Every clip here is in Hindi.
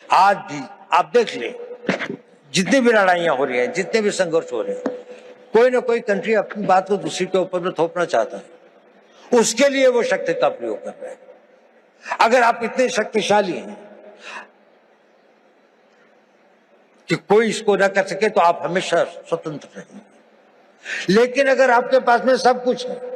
आज भी आप देख लें, जितनी भी लड़ाइयां हो रही हैं, जितने भी संघर्ष हो रहे हैं, कोई ना कोई कंट्री अपनी बात को दूसरी के ऊपर में थोपना चाहता है, उसके लिए वो शक्ति का प्रयोग कर रहे हैं। अगर आप इतने शक्तिशाली हैं कि कोई इसको न कर सके तो आप हमेशा स्वतंत्र रहेंगे। लेकिन अगर आपके पास में सब कुछ है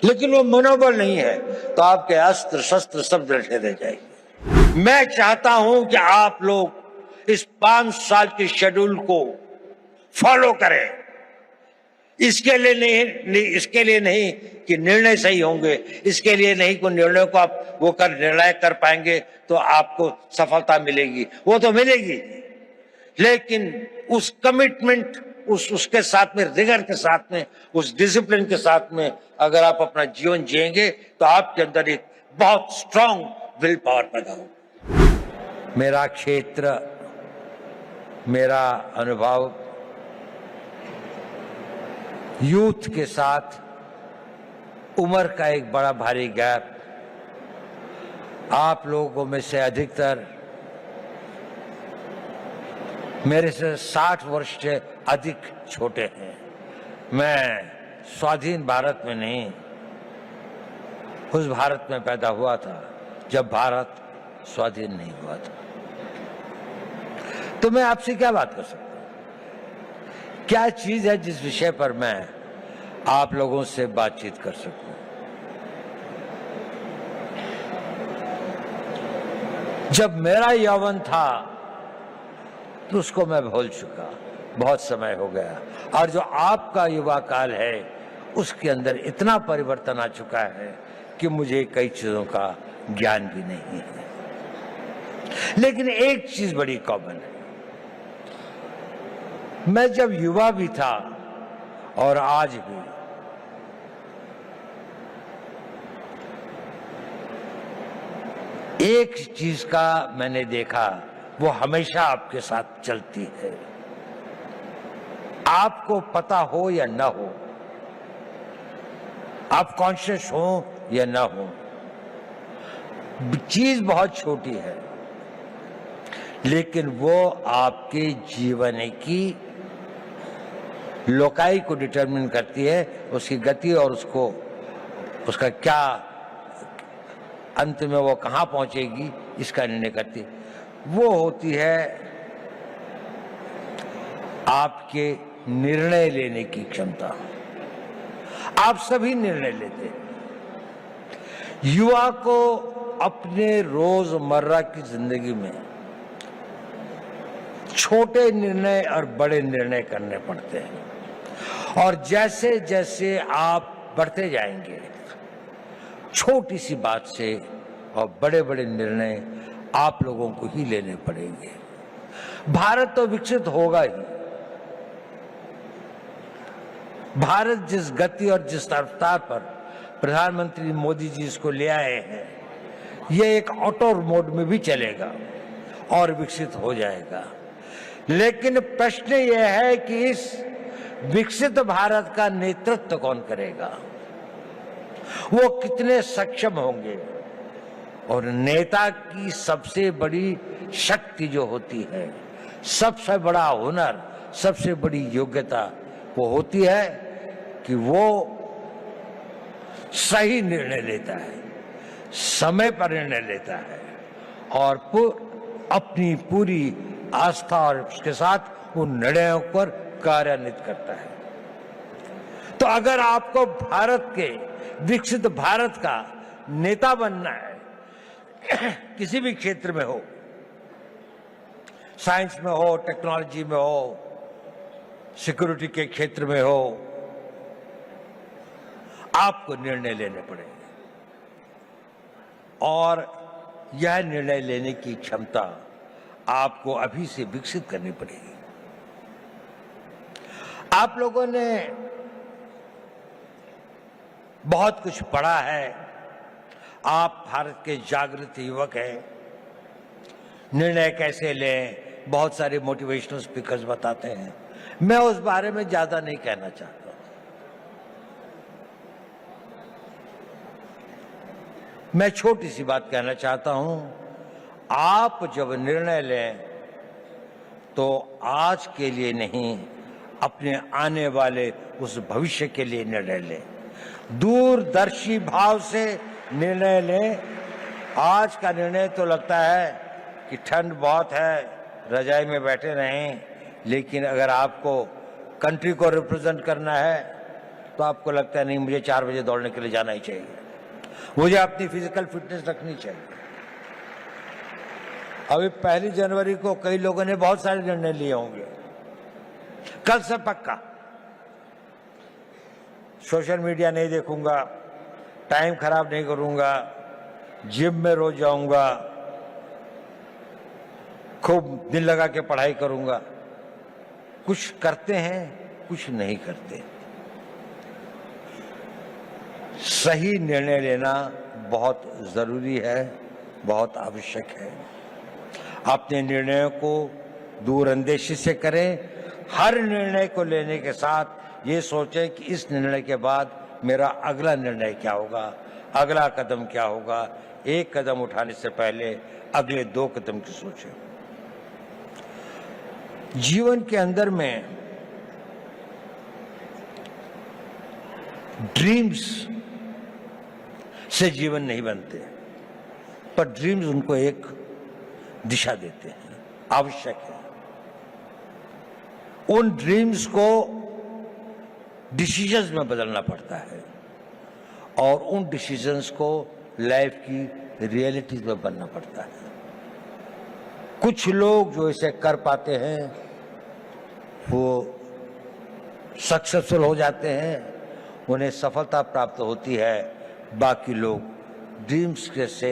लेकिन वो मनोबल नहीं है तो आपके अस्त्र शस्त्र सब रटे रह जाएंगे। मैं चाहता हूं कि आप लोग इस 5 साल के शेड्यूल को फॉलो करें। इसके लिए नहीं कि निर्णय सही होंगे, इसके लिए नहीं कि निर्णय को आप वो कर निर्णय कर पाएंगे तो आपको सफलता मिलेगी, वो तो मिलेगी, लेकिन उस कमिटमेंट, उसके साथ में, रिगर के साथ में, उस डिसिप्लिन के साथ में अगर आप अपना जीवन जिएंगे तो आपके अंदर एक बहुत स्ट्रांग विल पावर पैदा हो। मेरा क्षेत्र, मेरा अनुभव यूथ के साथ उम्र का एक बड़ा भारी गैप, आप लोगों में से अधिकतर मेरे से 60 वर्ष से अधिक छोटे हैं। मैं स्वाधीन भारत में नहीं, उस भारत में पैदा हुआ था जब भारत स्वाधीन नहीं हुआ था। तो मैं आपसे क्या बात कर सकता हूं? क्या चीज है जिस विषय पर मैं आप लोगों से बातचीत कर सकूं? जब मेरा यौवन था तो उसको मैं भूल चुका, बहुत समय हो गया, और जो आपका युवा काल है उसके अंदर इतना परिवर्तन आ चुका है कि मुझे कई चीजों का ज्ञान भी नहीं है। लेकिन एक चीज बड़ी कॉमन है, मैं जब युवा भी था और आज भी एक चीज का मैंने देखा, वो हमेशा आपके साथ चलती है, आपको पता हो या ना हो, आप कॉन्शियस हो या ना हो, चीज बहुत छोटी है लेकिन वो आपके जीवन की लोकाई को डिटरमिन करती है, उसकी गति और उसका क्या अंत में वो कहां पहुंचेगी इसका निर्णय करती है। वो होती है आपके निर्णय लेने की क्षमता। आप सभी निर्णय लेते हैं। युवा को अपने रोजमर्रा की जिंदगी में छोटे निर्णय और बड़े निर्णय करने पड़ते हैं, और जैसे जैसे आप बढ़ते जाएंगे छोटी सी बात से और बड़े बड़े निर्णय आप लोगों को ही लेने पड़ेंगे। भारत तो विकसित होगा ही। भारत जिस गति और जिस रफ्तार पर प्रधानमंत्री मोदी जी इसको ले आए हैं, ये एक ऑटो मोड में भी चलेगा और विकसित हो जाएगा। लेकिन प्रश्न यह है कि इस विकसित भारत का नेतृत्व कौन करेगा, वो कितने सक्षम होंगे। और नेता की सबसे बड़ी शक्ति जो होती है, सबसे बड़ा हुनर, सबसे बड़ी योग्यता वो होती है कि वो सही निर्णय लेता है, समय पर निर्णय लेता है और अपनी पूरी आस्था और उसके साथ उन निर्णयों पर कार्यान्वित करता है। तो अगर आपको भारत के विकसित भारत का नेता बनना है, किसी भी क्षेत्र में हो, साइंस में हो, टेक्नोलॉजी में हो, सिक्योरिटी के क्षेत्र में हो, आपको निर्णय लेने पड़ेंगे और यह निर्णय लेने की क्षमता आपको अभी से विकसित करनी पड़ेगी। आप लोगों ने बहुत कुछ पढ़ा है, आप भारत के जागृत युवक हैं, निर्णय कैसे लें बहुत सारे मोटिवेशनल स्पीकर्स बताते हैं, मैं उस बारे में ज्यादा नहीं कहना चाहता। मैं छोटी सी बात कहना चाहता हूं, आप जब निर्णय लें तो आज के लिए नहीं, अपने आने वाले उस भविष्य के लिए निर्णय लें। दूरदर्शी भाव से निर्णय लें। आज का निर्णय तो लगता है कि ठंड बहुत है, रजाई में बैठे रहें, लेकिन अगर आपको कंट्री को रिप्रेजेंट करना है तो आपको लगता है नहीं, मुझे 4 बजे दौड़ने के लिए जाना ही चाहिए, मुझे अपनी फिजिकल फिटनेस रखनी चाहिए। अभी 1 जनवरी को कई लोगों ने बहुत सारे निर्णय लिए होंगे। कल से पक्का सोशल मीडिया नहीं देखूंगा, टाइम खराब नहीं करूंगा, जिम में रोज जाऊंगा, खूब दिल लगा के पढ़ाई करूंगा। कुछ करते हैं, कुछ नहीं करते। सही निर्णय लेना बहुत जरूरी है, बहुत आवश्यक है। अपने निर्णयों को दूरअंदेशी से करें। हर निर्णय को लेने के साथ ये सोचें कि इस निर्णय के बाद मेरा अगला निर्णय क्या होगा, अगला कदम क्या होगा। एक कदम उठाने से पहले अगले 2 कदम की सोचें। जीवन के अंदर में ड्रीम्स से जीवन नहीं बनते, पर ड्रीम्स उनको एक दिशा देते हैं, आवश्यक है। उन ड्रीम्स को डिसीजंस में बदलना पड़ता है और उन डिसीजंस को लाइफ की रियलिटीज में बनना पड़ता है। कुछ लोग जो इसे कर पाते हैं वो सक्सेसफुल हो जाते हैं, उन्हें सफलता प्राप्त होती है। बाकी लोग ड्रीम्स के से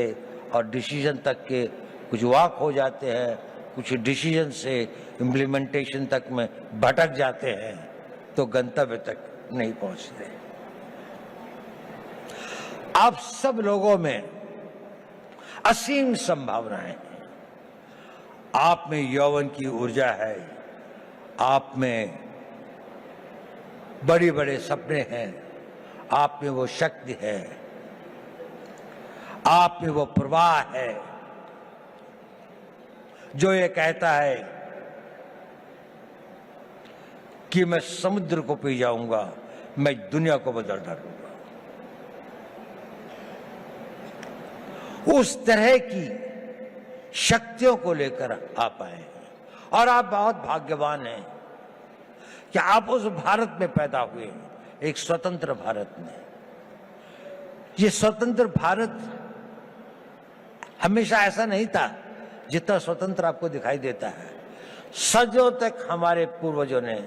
और डिसीजन तक के कुछ वाक हो जाते हैं, कुछ डिसीजन से इम्प्लीमेंटेशन तक में भटक जाते हैं, तो गंतव्य तक नहीं पहुंचते। आप सब लोगों में असीम संभावनाएं हैं। आप में यौवन की ऊर्जा है, आप में बड़े बड़े सपने हैं, आप में वो शक्ति है, आप में वो प्रवाह है जो ये कहता है कि मैं समुद्र को पी जाऊंगा, मैं दुनिया को बदल डालूंगा। उस तरह की शक्तियों को लेकर आप आए हैं और आप बहुत भाग्यवान हैं कि आप उस भारत में पैदा हुए हैं, एक स्वतंत्र भारत में। ये स्वतंत्र भारत हमेशा ऐसा नहीं था जितना स्वतंत्र आपको दिखाई देता है। सदियों तक हमारे पूर्वजों ने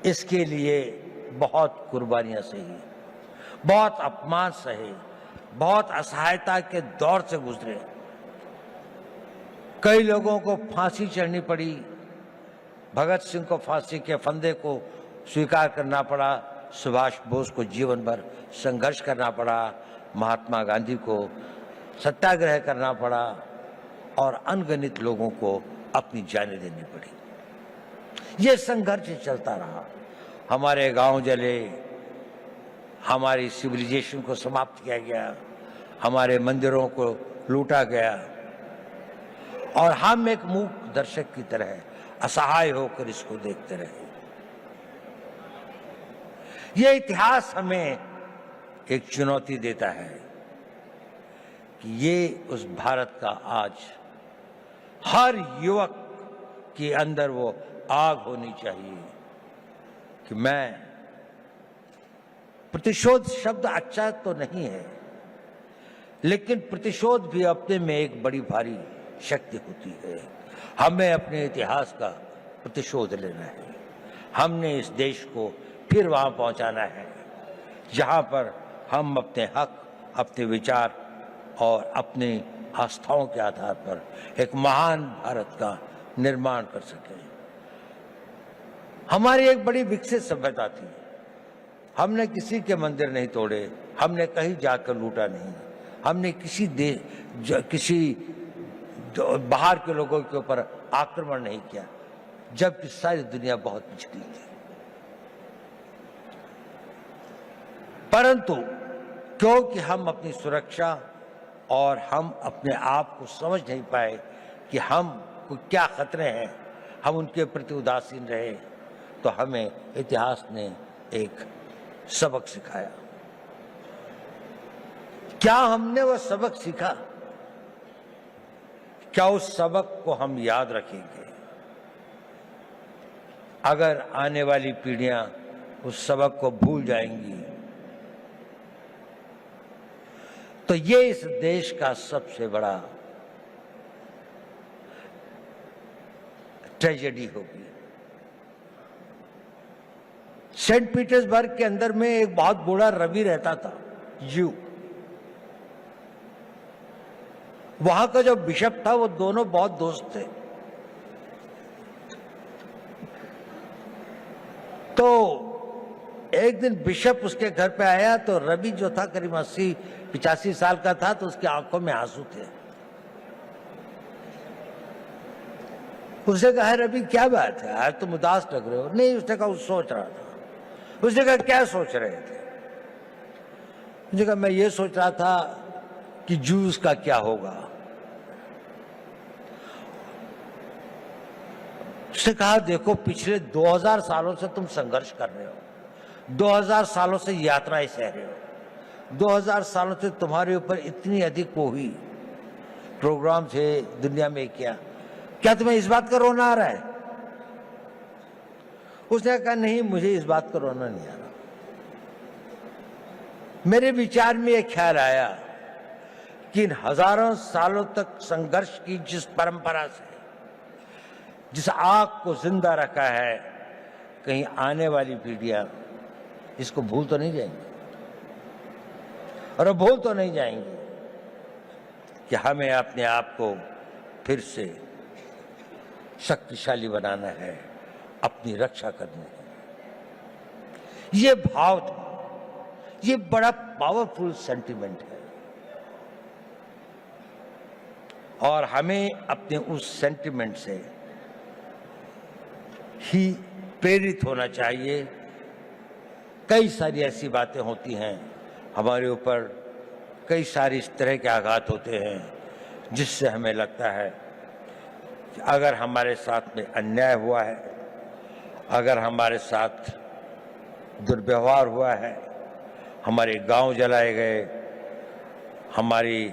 इसके लिए बहुत कुर्बानियां सही, बहुत अपमान सहे, बहुत असहायता के दौर से गुजरे। कई लोगों को फांसी चढ़नी पड़ी, भगत सिंह को फांसी के फंदे को स्वीकार करना पड़ा, सुभाष बोस को जीवन भर संघर्ष करना पड़ा, महात्मा गांधी को सत्याग्रह करना पड़ा और अनगिनत लोगों को अपनी जानें देनी पड़ी। ये संघर्ष चलता रहा। हमारे गांव जले, हमारी सिविलाइजेशन को समाप्त किया गया, हमारे मंदिरों को लूटा गया और हम एक मूक दर्शक की तरह असहाय होकर इसको देखते रहे। ये इतिहास हमें एक चुनौती देता है कि ये उस भारत का आज हर युवक के अंदर वो आग होनी चाहिए कि मैं, प्रतिशोध शब्द अच्छा तो नहीं है, लेकिन प्रतिशोध भी अपने में एक बड़ी भारी शक्ति होती है। हमें अपने इतिहास का प्रतिशोध लेना है। हमने इस देश को फिर वहां पहुंचाना है जहां पर हम अपने हक, अपने विचार और अपनी आस्थाओं के आधार पर एक महान भारत का निर्माण कर सकें। हमारी एक बड़ी विकसित सभ्यता थी। हमने किसी के मंदिर नहीं तोड़े, हमने कहीं जाकर लूटा नहीं, हमने किसी बाहर के लोगों के ऊपर आक्रमण नहीं किया, जबकि सारी दुनिया बहुत पिछड़ी थी। परंतु क्योंकि हम अपनी सुरक्षा और हम अपने आप को समझ नहीं पाए कि हम को क्या खतरे हैं, हम उनके प्रति उदासीन रहे, तो हमें इतिहास ने एक सबक सिखाया। क्या हमने वह सबक सीखा? क्या उस सबक को हम याद रखेंगे? अगर आने वाली पीढ़ियां उस सबक को भूल जाएंगी तो ये इस देश का सबसे बड़ा ट्रेजेडी होगी। सेंट पीटर्सबर्ग के अंदर में एक बहुत बूढ़ा रवि रहता था, यू। वहां का जो बिशप था वो दोनों बहुत दोस्त थे। तो एक दिन बिशप उसके घर पे आया तो रवि जो था करीब 80-85 साल का था, तो उसकी आंखों में आंसू थे। उसने कहा, रवि क्या बात है, आज तुम उदास लग रहे हो? नहीं, उसने कहा, सोच रहा था। उसने कहा, क्या सोच रहे थे? उसने कहा, मैं ये सोच रहा था कि जूस का क्या होगा। उसने कहा, देखो पिछले 2000 सालों से तुम संघर्ष कर रहे हो, 2000 सालों से यात्राएं सह रहे हो, 2000 सालों से तुम्हारे ऊपर इतनी अधिक वो हुई, प्रोग्राम थे दुनिया में, क्या तुम्हें इस बात का रोना आ रहा है? उसने कहा, नहीं, मुझे इस बात का रोना नहीं आ रहा। मेरे विचार में एक ख्याल आया कि इन हजारों सालों तक संघर्ष की जिस परंपरा से, जिस आग को जिंदा रखा है, कहीं आने वाली पीढ़ियां इसको भूल तो नहीं जाएंगी, और भूल तो नहीं जाएंगी कि हमें अपने आप को फिर से शक्तिशाली बनाना है, अपनी रक्षा करनी है। ये भाव था, ये बड़ा पावरफुल सेंटिमेंट है, और हमें अपने उस सेंटिमेंट से ही प्रेरित होना चाहिए। कई सारी ऐसी बातें होती हैं हमारे ऊपर, कई सारे इस तरह के आघात होते हैं जिससे हमें लगता है कि अगर हमारे साथ में अन्याय हुआ है, अगर हमारे साथ दुर्व्यवहार हुआ है, हमारे गांव जलाए गए, हमारी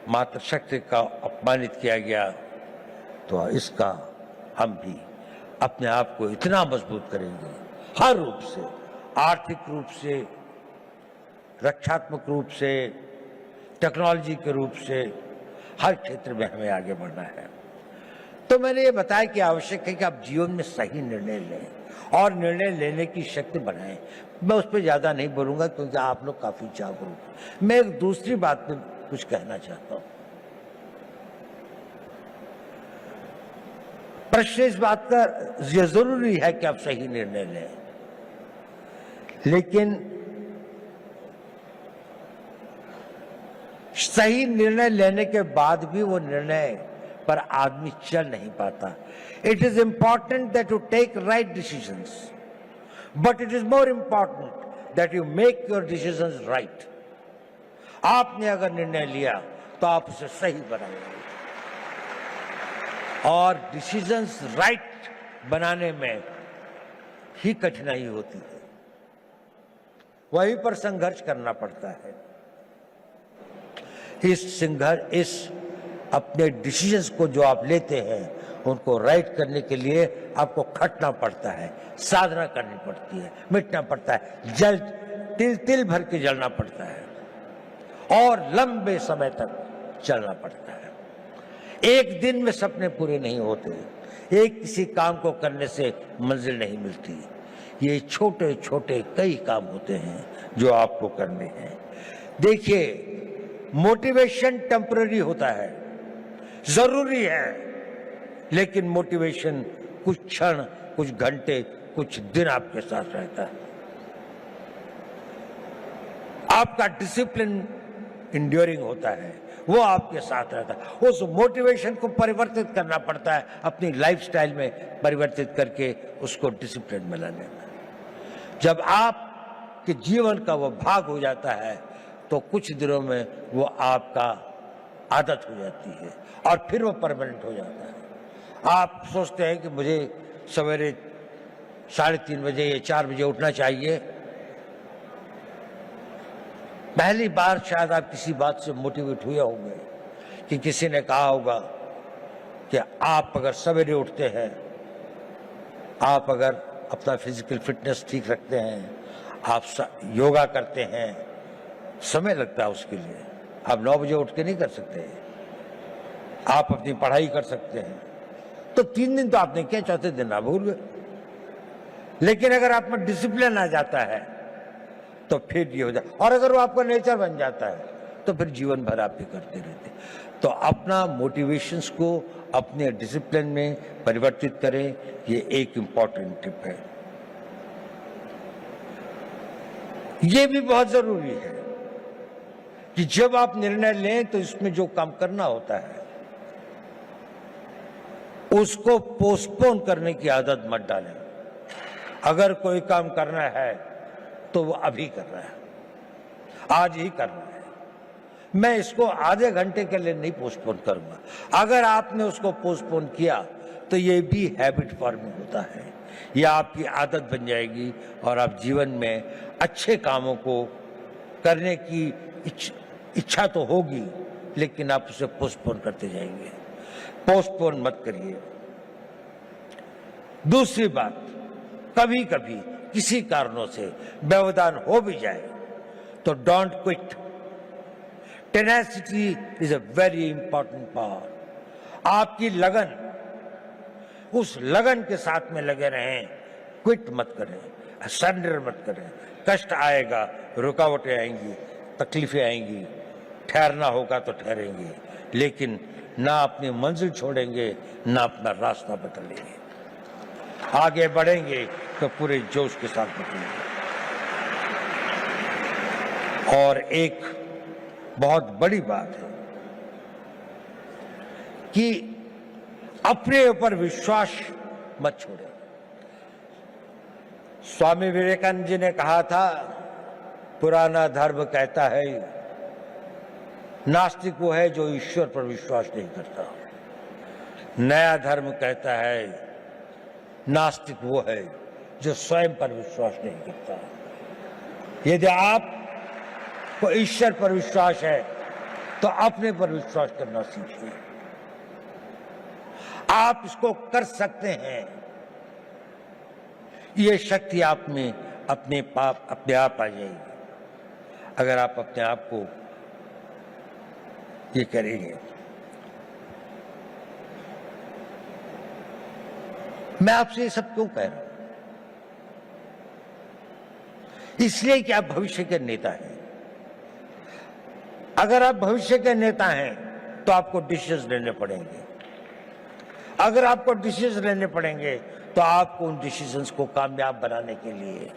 मातृशक्ति का अपमानित किया गया, तो इसका हम भी अपने आप को इतना मजबूत करेंगे, हर रूप से, आर्थिक रूप से, रक्षात्मक रूप से, टेक्नोलॉजी के रूप से, हर क्षेत्र में हमें आगे बढ़ना है। तो मैंने ये बताया कि आवश्यक है कि आप जीवन में सही निर्णय लें और निर्णय लेने की शक्ति बनाएं। मैं उस पर ज्यादा नहीं बोलूंगा क्योंकि आप लोग काफी जागरूक। मैं एक दूसरी बात पे कुछ कहना चाहता हूं। प्रश्न इस बात का यह जरूरी है कि आप सही निर्णय लें, लेकिन सही निर्णय लेने के बाद भी वो निर्णय पर आदमी चल नहीं पाता। It is important that you take right decisions, but it is more important that you make your decisions right. आपने अगर निर्णय लिया तो आप उसे सही बनाएंगे, और डिसीजंस राइट बनाने में ही कठिनाई होती है, वहीं पर संघर्ष करना पड़ता है। इस अपने डिसीजंस को जो आप लेते हैं उनको राइट करने के लिए आपको खटना पड़ता है, साधना करनी पड़ती है, मिटना पड़ता है, जल तिल तिल भर के जलना पड़ता है, और लंबे समय तक चलना पड़ता है। एक दिन में सपने पूरे नहीं होते, एक किसी काम को करने से मंजिल नहीं मिलती। ये छोटे छोटे कई काम होते हैं जो आपको करने हैं। देखिए, मोटिवेशन टेम्पररी होता है, जरूरी है, लेकिन मोटिवेशन कुछ क्षण, कुछ घंटे, कुछ दिन आपके साथ रहता है। आपका डिसिप्लिन इंड्योरिंग होता है, वो आपके साथ रहता है। उस मोटिवेशन को परिवर्तित करना पड़ता है, अपनी लाइफस्टाइल में परिवर्तित करके उसको डिसिप्लिन में लाने में। जब आपके जीवन का वो भाग हो जाता है तो कुछ दिनों में वो आपका आदत हो जाती है और फिर वो परमानेंट हो जाता है। आप सोचते हैं कि मुझे सवेरे 3:30 बजे या 4 बजे उठना चाहिए। पहली बार शायद आप किसी बात से मोटिवेट हुए होंगे कि किसी ने कहा होगा कि आप अगर सवेरे उठते हैं, आप अगर अपना फिजिकल फिटनेस ठीक रखते हैं, आप योगा करते हैं, समय लगता है उसके लिए। आप 9 बजे उठ के नहीं कर सकते। आप अपनी पढ़ाई कर सकते हैं। तो 3 दिन तो आपने किया, चौथे दिन आप भूल गए। लेकिन अगर आप में डिसिप्लिन आ जाता है तो फिर ये हो जाए, और अगर वो आपका नेचर बन जाता है तो फिर जीवन भर आप ये करते रहते। तो अपना मोटिवेशंस को अपने डिसिप्लिन में परिवर्तित करें, ये एक इंपॉर्टेंट टिप है। ये भी बहुत जरूरी है कि जब आप निर्णय लें तो इसमें जो काम करना होता है उसको पोस्टपोन करने की आदत मत डालें। अगर कोई काम करना है तो वो अभी करना है, आज ही करना है। मैं इसको आधे घंटे के लिए नहीं पोस्टपोन करूंगा। अगर आपने उसको पोस्टपोन किया तो ये भी हैबिट फॉर्मिंग होता है, यह आपकी आदत बन जाएगी और आप जीवन में अच्छे कामों को करने की इच्छा तो होगी, लेकिन आप उसे पोस्टपोन करते जाएंगे। पोस्टपोन मत करिए। दूसरी बात, कभी कभी किसी कारणों से व्यवधान हो भी जाए तो don't quit. Tenacity is a very important power. आपकी लगन, उस लगन के साथ में लगे रहें, क्विट मत करें, सरेंडर मत करें। कष्ट आएगा, रुकावटें आएंगी, तकलीफें आएंगी, ठहरना होगा तो ठहरेंगे, लेकिन ना अपनी मंजिल छोड़ेंगे, ना अपना रास्ता बदलेंगे। आगे बढ़ेंगे तो पूरे जोश के साथ बढ़ेंगे। और एक बहुत बड़ी बात है कि अपने ऊपर विश्वास मत छोड़ें। स्वामी विवेकानंद जी ने कहा था, पुराना धर्म कहता है नास्तिक वो है जो ईश्वर पर विश्वास नहीं करता। नया धर्म कहता है नास्तिक वो है जो स्वयं पर विश्वास नहीं करता। यदि आपको ईश्वर पर विश्वास है तो अपने पर विश्वास करना सीखिए। आप इसको कर सकते हैं। ये शक्ति आप में अपने आप आ जाएगी अगर आप अपने आप को ये करेंगे। मैं आपसे ये सब क्यों कह रहा हूं? इसलिए कि आप भविष्य के नेता हैं। अगर आप भविष्य के नेता हैं तो आपको डिसीजन लेने पड़ेंगे। अगर आपको डिसीजन लेने पड़ेंगे तो आपको उन डिसीजंस को कामयाब बनाने के लिए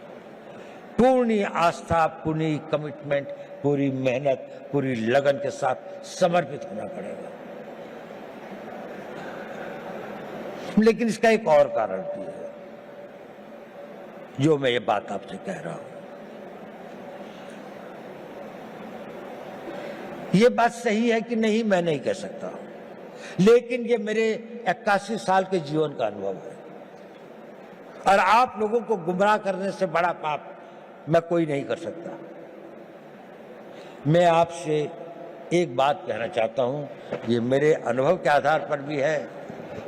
पूर्ण आस्था, पूरी कमिटमेंट, पूरी मेहनत, पूरी लगन के साथ समर्पित होना पड़ेगा। लेकिन इसका एक और कारण भी है जो मैं ये बात आपसे कह रहा हूं। ये बात सही है कि नहीं, मैं नहीं कह सकता, लेकिन ये मेरे 81 साल के जीवन का अनुभव है। और आप लोगों को गुमराह करने से बड़ा पाप मैं कोई नहीं कर सकता। मैं आपसे एक बात कहना चाहता हूं, ये मेरे अनुभव के आधार पर भी है,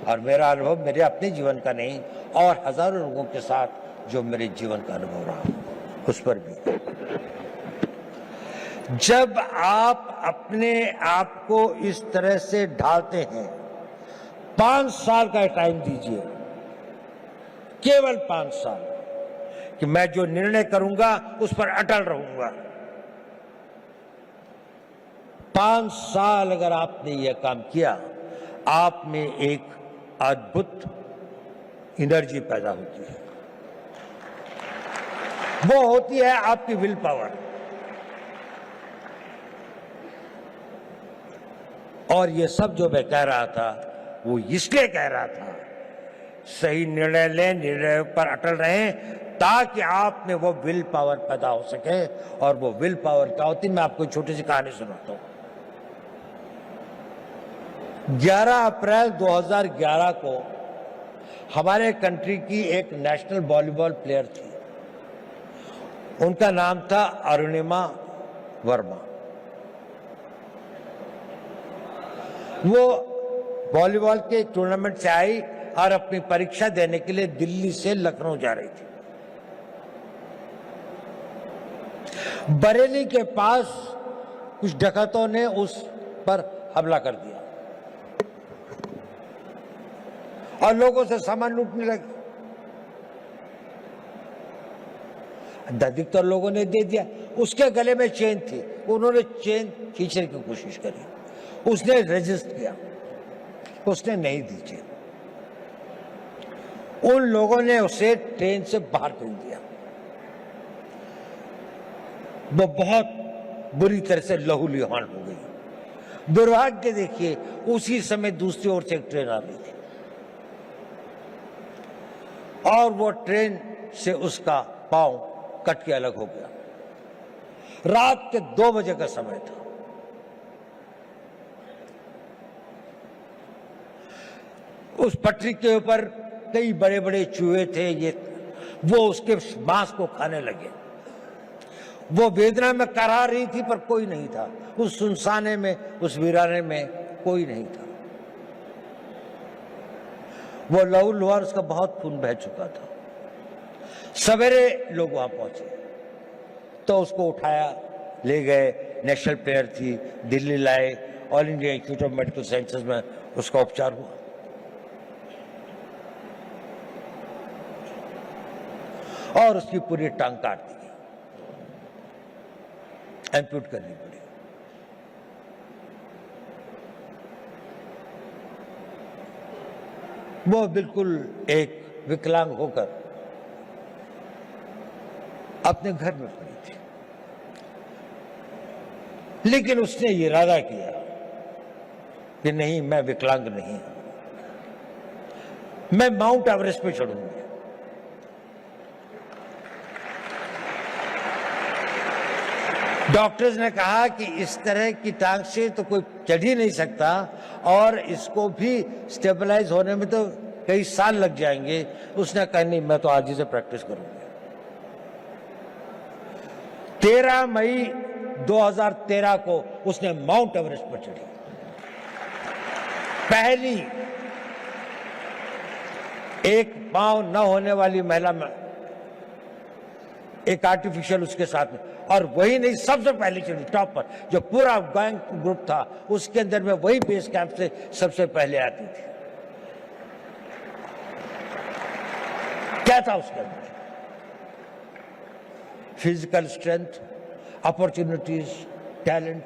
और मेरा अनुभव मेरे अपने जीवन का नहीं, और हजारों लोगों के साथ जो मेरे जीवन का अनुभव रहा उस पर भी। जब आप अपने आप को इस तरह से ढालते हैं, 5 साल का टाइम दीजिए, केवल 5 साल, कि मैं जो निर्णय करूंगा उस पर अटल रहूंगा। 5 साल अगर आपने यह काम किया, आप में एक अद्भुत एनर्जी पैदा होती है। वो होती है आपकी विल पावर। और ये सब जो मैं कह रहा था वो इसलिए कह रहा था, सही निर्णय लें, निर्णय पर अटल रहें, ताकि आप में वो विल पावर पैदा हो सके। और वो विल पावर क्या होती है, मैं आपको छोटी सी कहानी सुनाता हूं। 11 अप्रैल 2011 को हमारे कंट्री की एक नेशनल वॉलीबॉल प्लेयर थी। उनका नाम था अरुणिमा वर्मा। वो वॉलीबॉल के टूर्नामेंट से आई और अपनी परीक्षा देने के लिए दिल्ली से लखनऊ जा रही थी। बरेली के पास कुछ डकैतों ने उस पर हमला कर दिया और लोगों से सामान लूटने लगे। अधिकतर लोगों ने दे दिया। उसके गले में चेन थी, उन्होंने चेन खींचने की कोशिश करी। उसने रेजिस्ट किया, उसने नहीं दी चेन। उन लोगों ने उसे ट्रेन से बाहर कर दिया। वो बहुत बुरी तरह से लहूलुहान हो गई। दुर्भाग्य देखिए, उसी समय दूसरी ओर से एक ट्रेन आ रही थी और वो ट्रेन से उसका पांव कट के अलग हो गया। रात के 2 बजे का समय था। उस पटरी के ऊपर कई बड़े बड़े चूहे थे। वो उसके मांस को खाने लगे। वो वेदना में करा रही थी पर कोई नहीं था। उस सुनसाने में, उस वीराने में कोई नहीं था। वो लहूलुहान, उसका बहुत खून बह चुका था। सवेरे लोग वहां पहुंचे तो उसको उठाया, ले गए। नेशनल प्लेयर थी, दिल्ली लाए। All India institute of medical sciences में उसका उपचार हुआ और उसकी पूरी टांग काट दी गई, एम्प्यूट करनी पड़ी। वो बिल्कुल एक विकलांग होकर अपने घर में पड़ी थी, लेकिन उसने ये इरादा किया कि नहीं, मैं विकलांग नहीं हूं, मैं माउंट एवरेस्ट पे चढ़ूंगी। डॉक्टर्स ने कहा कि इस तरह की टांग से तो कोई चढ़ ही नहीं सकता और इसको भी स्टेबलाइज होने में तो कई साल लग जाएंगे। उसने कहा नहीं, मैं तो आज ही से प्रैक्टिस करूंगी। 13 मई 2013 को उसने माउंट एवरेस्ट पर चढ़ी। पहली एक पांव न होने वाली महिला में एक आर्टिफिशियल उसके साथ में, और वही नहीं, सबसे पहले चढ़ी टॉप पर। जो पूरा गैंग ग्रुप था उसके अंदर में वही बेस कैंप से सबसे पहले आती थी। क्या था उसके अंदर? Physical strength, opportunities, talent.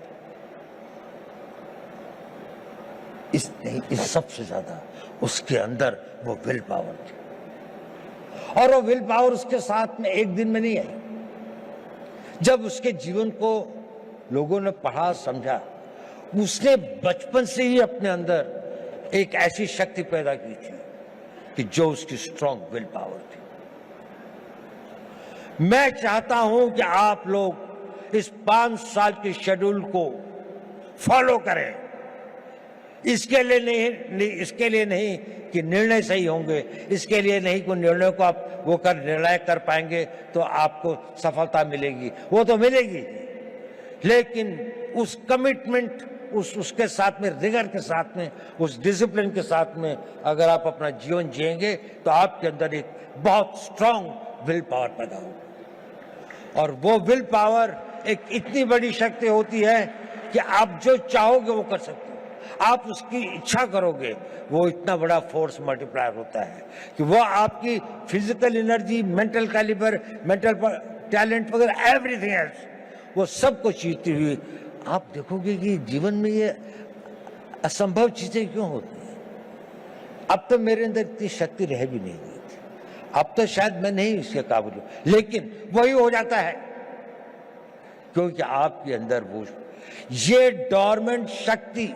इस सबसे ज्यादा उसके अंदर वो विल पावर थी। और वो विल पावर उसके साथ में एक दिन में नहीं आई। जब उसके जीवन को लोगों ने पढ़ा, समझा, उसने बचपन से ही अपने अंदर एक ऐसी शक्ति पैदा की थी कि जो उसकी स्ट्रॉन्ग विल पावर थी। मैं चाहता हूं कि आप लोग इस 5 साल के शेड्यूल को फॉलो करें। इसके लिए नहीं कि निर्णय सही होंगे, इसके लिए नहीं कि निर्णय को आप निर्णय कर पाएंगे तो आपको सफलता मिलेगी, वो तो मिलेगी, लेकिन उस कमिटमेंट, उसके साथ में, रिगर के साथ में, उस डिसिप्लिन के साथ में अगर आप अपना जीवन जिएंगे तो आपके अंदर एक बहुत स्ट्रांग विल पावर पैदा होगी। और वो विल पावर एक इतनी बड़ी शक्ति होती है कि आप जो चाहोगे वो कर सकते हो। आप उसकी इच्छा करोगे, वो इतना बड़ा फोर्स मल्टीप्लायर होता है कि वो आपकी physical energy, mental calibre, mental talent वगैरह, एवरीथिंग एल्स, वो सब कुछ जीतती हुई आप देखोगे कि जीवन में ये असंभव चीजें क्यों होती हैं। अब तो मेरे अंदर इतनी शक्ति रह भी नहीं गई थी, अब तो शायद मैं नहीं इसके काबिल हूं, लेकिन वही हो जाता है क्योंकि आपके अंदर वो ये डोरमेंट शक्ति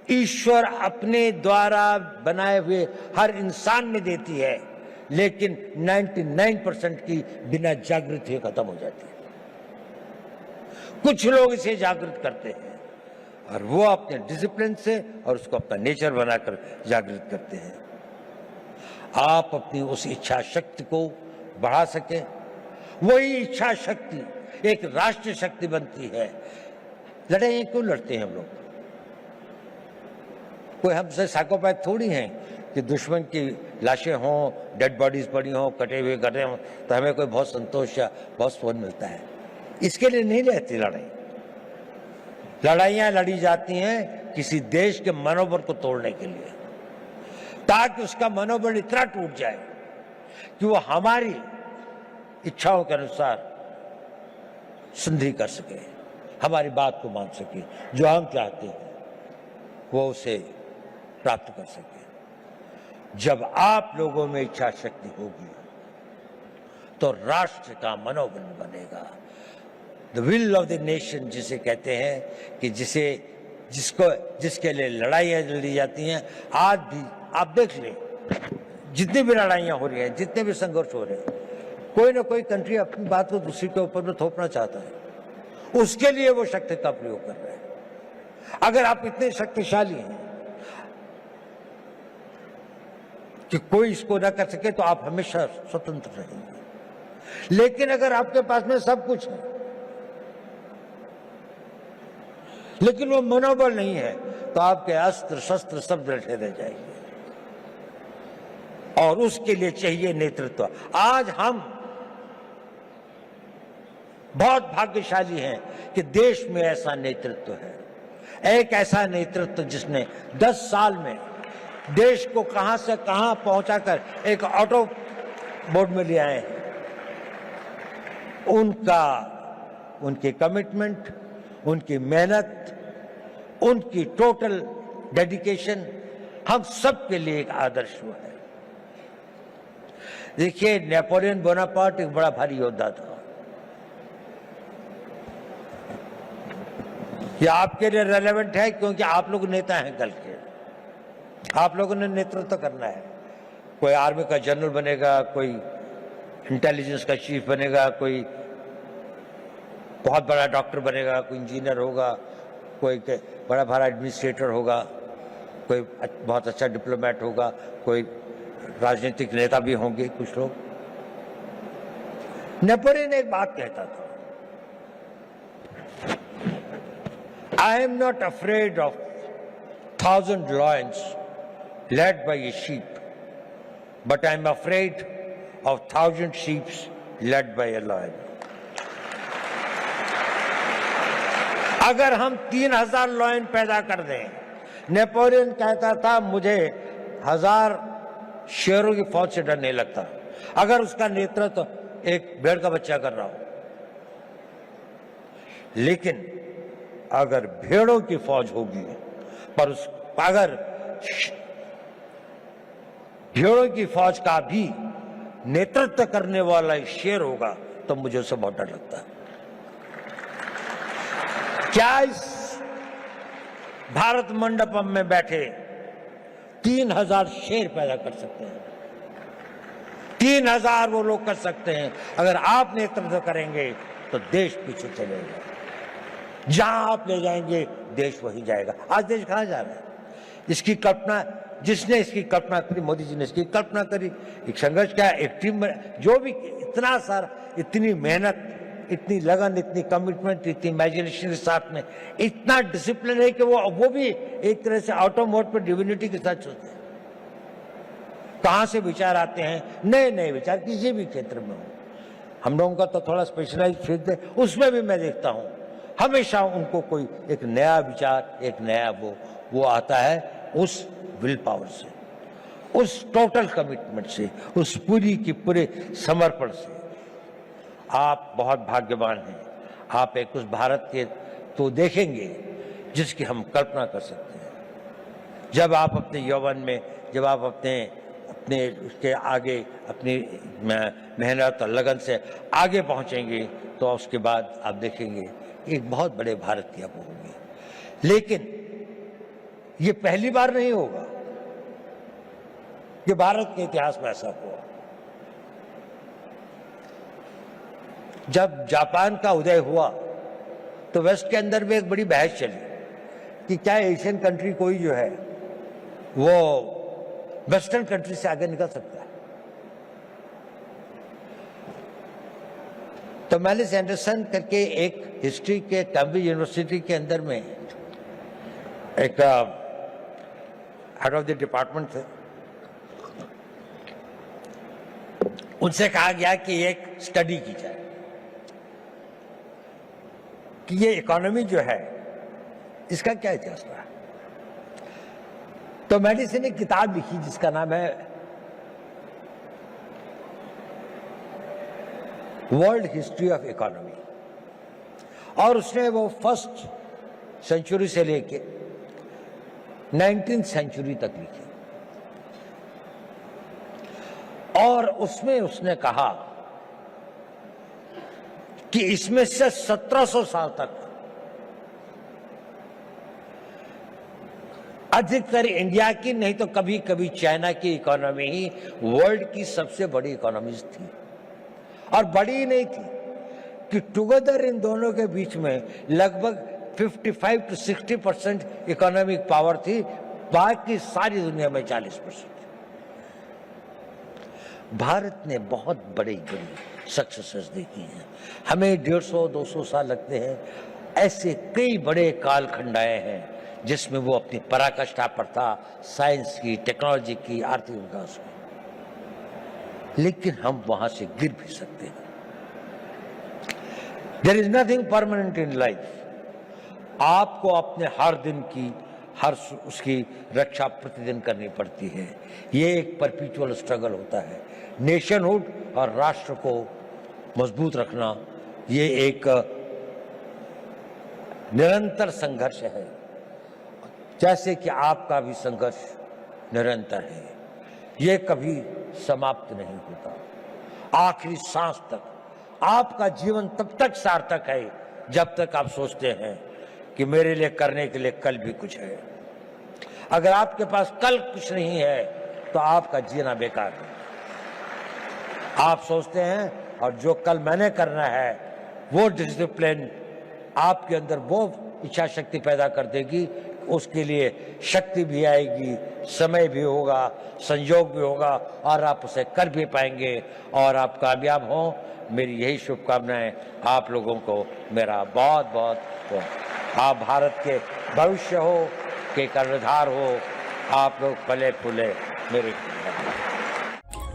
ईश्वर अपने द्वारा बनाए हुए हर इंसान में देती है, लेकिन 99% की बिना जागृति खत्म हो जाती है। कुछ लोग इसे जागृत करते हैं और वो अपने डिसिप्लिन से और उसको अपना नेचर बनाकर जागृत करते हैं। आप अपनी उस इच्छा शक्ति को बढ़ा सके, वही इच्छा शक्ति एक राष्ट्रीय शक्ति बनती है। लड़ाइयाँ क्यों लड़ते हैं हम लोग? कोई हमसे साइकोपैथ थोड़ी हैं कि दुश्मन की लाशें हों, डेड बॉडीज पड़ी हों, कटे हुए गड्ढे हों तो हमें कोई बहुत संतोष या बहुत सुकून मिलता है। इसके लिए नहीं रहती लड़ाई। लड़ाइयाँ लड़ी जाती हैं किसी देश के मनोबल को तोड़ने के लिए, ताकि उसका मनोबल इतना टूट जाए कि वो हमारी इच्छाओं के अनुसार संधि कर सके, हमारी बात को मान सके, जो हम चाहते हैं वो उसे प्राप्त कर सके। जब आप लोगों में इच्छा शक्ति होगी तो राष्ट्र का मनोबल बनेगा। The will of the nation जिसे कहते हैं कि जिसके लिए लड़ाइयाँ लड़ी जाती हैं। आज भी आप देख लें, जितनी भी लड़ाइयाँ हो रही हैं, जितने भी संघर्ष हो रहे हैं, कोई ना कोई कंट्री अपनी बात को दूसरी के ऊपर में थोपना चाहता है, उसके लिए वो शक्ति का प्रयोग कर रहे हैं। अगर आप इतने शक्तिशाली हैं कि कोई इसको ना कर सके तो आप हमेशा स्वतंत्र रहेंगे। लेकिन अगर आपके पास में सब कुछ है लेकिन वो मनोबल नहीं है तो आपके अस्त्र शस्त्र सब रखे रह जाएंगे, और उसके लिए चाहिए नेतृत्व। आज हम बहुत भाग्यशाली हैं कि देश में ऐसा नेतृत्व है, एक ऐसा नेतृत्व जिसने 10 साल में देश को कहां से कहां पहुंचाकर एक ऑटो बोर्ड में ले आए हैं। उनकी कमिटमेंट, उनकी मेहनत, उनकी टोटल डेडिकेशन हम सब के लिए एक आदर्श हुआ है। देखिए, नेपोलियन बोनापार्ट एक बड़ा भारी योद्धा था। ये आपके लिए रेलेवेंट है क्योंकि आप लोग नेता हैं कल के, आप लोगों ने नेतृत्व करना है। कोई आर्मी का जनरल बनेगा, कोई इंटेलिजेंस का चीफ बनेगा, कोई बहुत बड़ा डॉक्टर बनेगा, कोई इंजीनियर होगा, कोई बड़ा भारा एडमिनिस्ट्रेटर होगा, कोई बहुत अच्छा डिप्लोमेट होगा, कोई राजनीतिक नेता भी होंगे कुछ लोग। नेपोलियन एक बात कहता था, I am not afraid of 1000 lions led by a sheep, but I am afraid of 1000 sheep led by a lion. अगर हम 3000 लॉयन पैदा कर दें, नेपोलियन कहता था मुझे 1000 शेरों की फौज से डर नहीं लगता अगर उसका नेतृत्व एक भेड़ का बच्चा कर रहा हो। लेकिन अगर भेड़ों की फौज होगी पर अगर भेड़ों की फौज का भी नेतृत्व करने वाला एक शेर होगा तो मुझे उससे बहुत डर लगता है। क्या इस भारत मंडपम में बैठे 3000 शेर पैदा कर सकते हैं? 3000 वो लोग कर सकते हैं। अगर आप नेतृत्व करेंगे तो देश पीछे चलेगा, जहां आप ले जाएंगे देश वहीं जाएगा। आज देश कहां जा रहा है? इसकी कल्पना, जिसने इसकी कल्पना करी, मोदी जी ने इसकी कल्पना करी, एक संघर्ष क्या, एक टीम में जो भी इतना सारा, इतनी मेहनत, इतनी लगन, इतनी कमिटमेंट, इतनी इमेजिनेशन के साथ में इतना डिसिप्लिन है कि वो भी एक तरह से ऑटो मोड पर डिविनिटी के साथ चलते हैं। कहां से विचार आते हैं, नए नए विचार किसी भी क्षेत्र में हो। हम लोगों का तो थोड़ा स्पेशलाइज क्षेत्र है, उसमें भी मैं देखता हूं हमेशा उनको कोई एक नया विचार, एक नया वो आता है उस विल पावर से, उस टोटल कमिटमेंट से, उस पूरी की पूरे समर्पण से। आप बहुत भाग्यवान हैं। आप एक उस भारत के तो देखेंगे जिसकी हम कल्पना कर सकते हैं। जब आप अपने यौवन में, जब आप अपने उसके आगे अपनी मेहनत और लगन से आगे पहुंचेंगे तो उसके बाद आप देखेंगे एक बहुत बड़े भारत की आप होंगे। लेकिन ये पहली बार नहीं होगा कि भारत के इतिहास में ऐसा हुआ। जब जापान का उदय हुआ तो वेस्ट के अंदर भी एक बड़ी बहस चली कि क्या एशियन कंट्री कोई जो है वो वेस्टर्न कंट्री से आगे निकल सकता है। तो मैलिस एंडरसन करके एक हिस्ट्री के कैम्ब्रिज यूनिवर्सिटी के अंदर में एक हेड ऑफ द डिपार्टमेंट थे, उनसे कहा गया कि एक स्टडी की जाए कि ये इकोनॉमी जो है इसका क्या इतिहास रहा। तो मैलिस ने किताब लिखी जिसका नाम है वर्ल्ड हिस्ट्री ऑफ इकोनॉमी, और उसने वो फर्स्ट सेंचुरी से लेके 19th सेंचुरी तक लिखी, और उसमें उसने कहा कि इसमें से 1700 साल तक अधिकतर इंडिया की नहीं तो कभी कभी चाइना की इकोनॉमी ही वर्ल्ड की सबसे बड़ी इकोनॉमीज थी। और बड़ी नहीं थी कि टुगेदर इन दोनों के बीच में लगभग 55 to 60% इकोनॉमिक पावर थी, बाकी सारी दुनिया में 40%। भारत ने बहुत बड़ी बड़ी सक्सेसेस देखी हैं। हमें 150-200 साल लगते हैं। ऐसे कई बड़े कालखंड आए हैं जिसमें वो अपनी पराकाष्ठा पर था, साइंस की, टेक्नोलॉजी की, आर्थिक विकास की, लेकिन हम वहां से गिर भी सकते हैं। There is nothing permanent in life. आपको अपने हर दिन की उसकी रक्षा प्रतिदिन करनी पड़ती है। ये एक परपेचुअल स्ट्रगल होता है। नेशनहुड और राष्ट्र को मजबूत रखना ये एक निरंतर संघर्ष है, जैसे कि आपका भी संघर्ष निरंतर है। ये कभी समाप्त नहीं होता। आखिरी सांस तक आपका जीवन तब तक सार्थक है जब तक आप सोचते हैं कि मेरे लिए करने के लिए कल भी कुछ है। अगर आपके पास कल कुछ नहीं है तो आपका जीना बेकार है। आप सोचते हैं और जो कल मैंने करना है वो डिसिप्लिन आपके अंदर वो इच्छा शक्ति पैदा कर देगी, उसके लिए शक्ति भी आएगी, समय भी होगा, संयोग भी होगा, और आप उसे कर भी पाएंगे और आप कामयाब हों। मेरी यही शुभकामनाएं आप लोगों को मेरा बहुत बहुत। आप भारत के भविष्य हो, के कर्णधार हो, आप लोग फले फूले मेरे।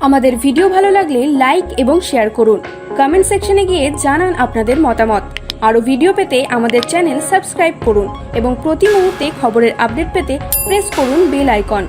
আমাদের ভিডিও ভালো লাগলে লাইক এবং শেয়ার করুন, কমেন্ট সেকশনে গিয়ে জানান আপনাদের মতামত। আরো ভিডিও পেতে আমাদের চ্যানেল সাবস্ক্রাইব করুন এবং প্রতি মুহূর্তে খবরের আপডেট পেতে প্রেস করুন বেল আইকন।